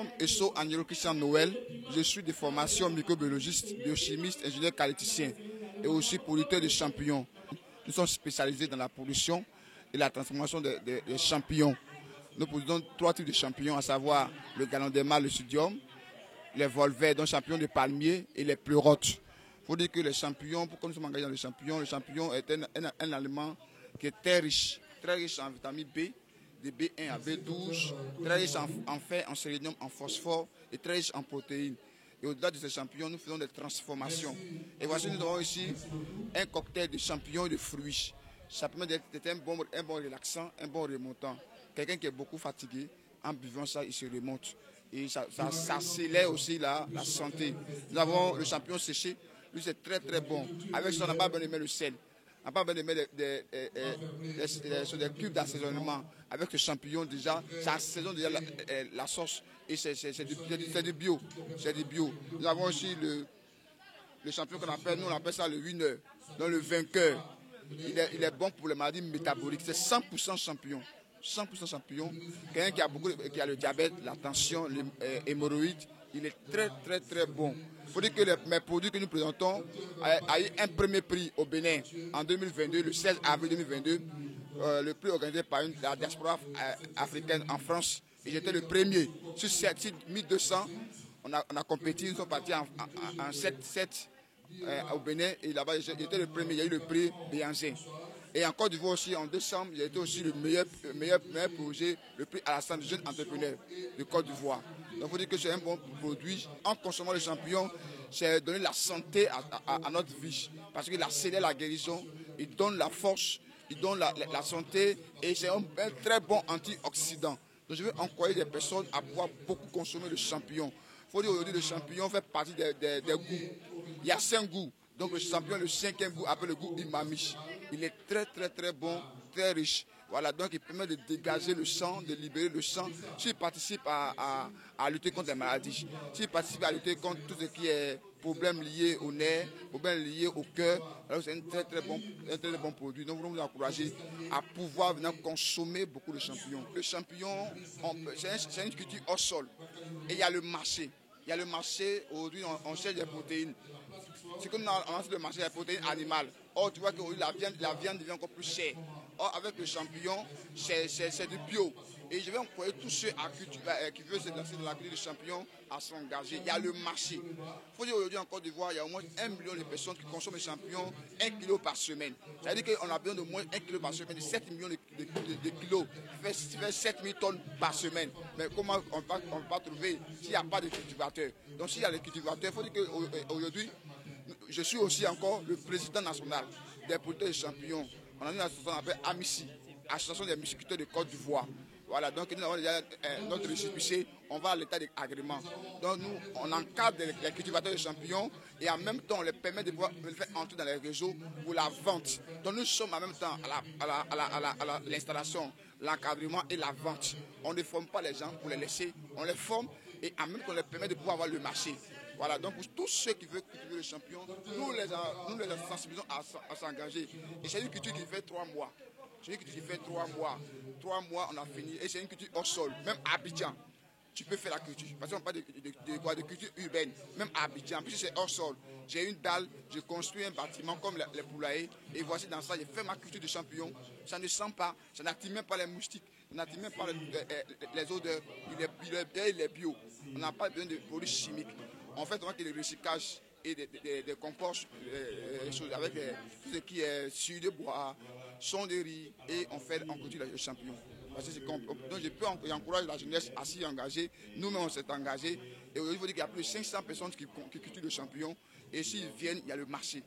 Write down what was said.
nomme Esso Angelo Christian Noël. Je suis de formation microbiologiste, biochimiste, ingénieur qualiticien et aussi producteur de champignons. Nous sommes spécialisés dans la production et la transformation des champignons. Nous produisons 3 types de champignons, à savoir le gallonderma, le studium, les volvers, donc champignons de palmier et les pleurotes. Il faut dire que les champignons, pourquoi nous sommes engagés dans le champignon est un aliment qui est très riche en vitamine B, de B1 à B12, très riche en fer, en sélénium, en phosphore et très riche en protéines. Et au-delà de ces champignons, nous faisons des transformations. Et voici, nous avons ici un cocktail de champignons et de fruits. Ça permet d'être un bon relaxant, un bon remontant. Quelqu'un qui est beaucoup fatigué, en buvant ça, il se remonte. Et ça accélère aussi la santé. Nous avons le champignon séché, lui c'est très très bon. Avec ça, on n'a pas besoin de mettre le sel. On n'a pas besoin de mettre des cubes d'assaisonnement. Avec le champignon déjà, ça assaisonne déjà la sauce. Et c'est du bio. C'est du bio. Nous avons aussi le champignon qu'on appelle, nous on appelle ça le winner, donc le vainqueur. Il est bon pour les maladies métaboliques. C'est 100% champignon. 100% champignon. Quelqu'un qui a le diabète, la tension, les hémorroïdes, il est très très très bon. Il faut dire que mes produits que nous présentons a eu un premier prix au Bénin en 2022, le 16 avril 2022. Le prix organisé par la diaspora africaine en France. Et j'étais le premier. Sur 7200, on a compéti, nous sommes partis en 7 au Bénin. Et là-bas, j'étais le premier. Il y a eu le prix Béanzin. Et en Côte d'Ivoire aussi, en décembre, j'ai été aussi le meilleur projet, le prix Alassane, jeune entrepreneur de Côte d'Ivoire. Donc il faut dire que c'est un bon produit. En consommant le champignon, c'est donner la santé à notre vie. Parce qu'il accélère la guérison, il donne la force, il donne la santé et c'est un très bon antioxydant. Donc je veux encourager des personnes à pouvoir beaucoup consommer le champignon. Il faut dire aujourd'hui que le champignon fait partie des goûts. Il y a 5 goûts. Donc le champignon, le 5e goût, appelle le goût umami. Il est très très très bon, très riche. Voilà, donc il permet de dégager le sang, de libérer le sang. S'il participe à lutter contre les maladies, s'il participe à lutter contre tout ce qui est problèmes liés au nerf, problèmes liés au cœur, alors c'est un très très bon produit. Donc nous voulons vous encourager à pouvoir venir consommer beaucoup de champignons. Le champignon, c'est une culture hors sol. Et il y a le marché. Il y a le marché, aujourd'hui on cherche des protéines. C'est comme on a le marché des protéines animales. Or, tu vois qu'aujourd'hui, la viande devient encore plus chère. Or, avec le champignon, c'est du bio. Et je vais encourager tous ceux qui veulent se lancer dans la culture du champignon à s'engager. Il y a le marché. Il faut dire aujourd'hui en Côte d'Ivoire, il y a au moins 1 million de personnes qui consomment les champignons 1 kg par semaine. Ça veut dire qu'on a besoin de moins 1 kg par semaine, de 7 millions de kilos. Ça fait 7 000 tonnes par semaine. Mais comment on ne peut pas trouver s'il n'y a pas de cultivateurs? Donc s'il y a des cultivateurs, il faut dire qu'aujourd'hui, je suis aussi encore le président national des producteurs de champignons. On a une association qu'on appelle AMICI, Association des musciculteurs de Côte d'Ivoire. Voilà, donc nous avons déjà notre récépissé, on va à l'état d'agrément. Donc nous, on encadre les cultivateurs de champignons et en même temps, on les permet de pouvoir les faire entrer dans les réseaux pour la vente. Donc nous sommes en même temps à l'installation, l'encadrement et la vente. On ne forme pas les gens pour les laisser, on les forme et en même temps, on les permet de pouvoir avoir le marché. Voilà, donc pour tous ceux qui veulent cultiver le champignon, nous les sensibilisons à s'engager. Et c'est une culture qui fait 3 mois. C'est une culture qui fait 3 mois. 3 mois, on a fini. Et c'est une culture hors sol. Même à Abidjan, tu peux faire la culture. Parce qu'on parle de culture urbaine. Même à Abidjan, puisque c'est hors sol. J'ai une dalle, je construis un bâtiment comme les poulaillers. Et voici dans ça, j'ai fait ma culture de champignons. Ça ne sent pas, ça n'active même pas les moustiques. Ça n'active même pas les odeurs. Il est bio. On n'a pas besoin de produits chimiques. En fait, on a que le recyclage et des composts avec tout ce qui est sucre de bois, son de riz et on cultive les champignons. Donc je peux encourager la jeunesse à s'y engager. Nous-mêmes, on s'est engagés. Et aujourd'hui, il faut dire qu'il y a plus de 500 personnes qui cultivent le champignon. Et s'ils viennent, il y a le marché.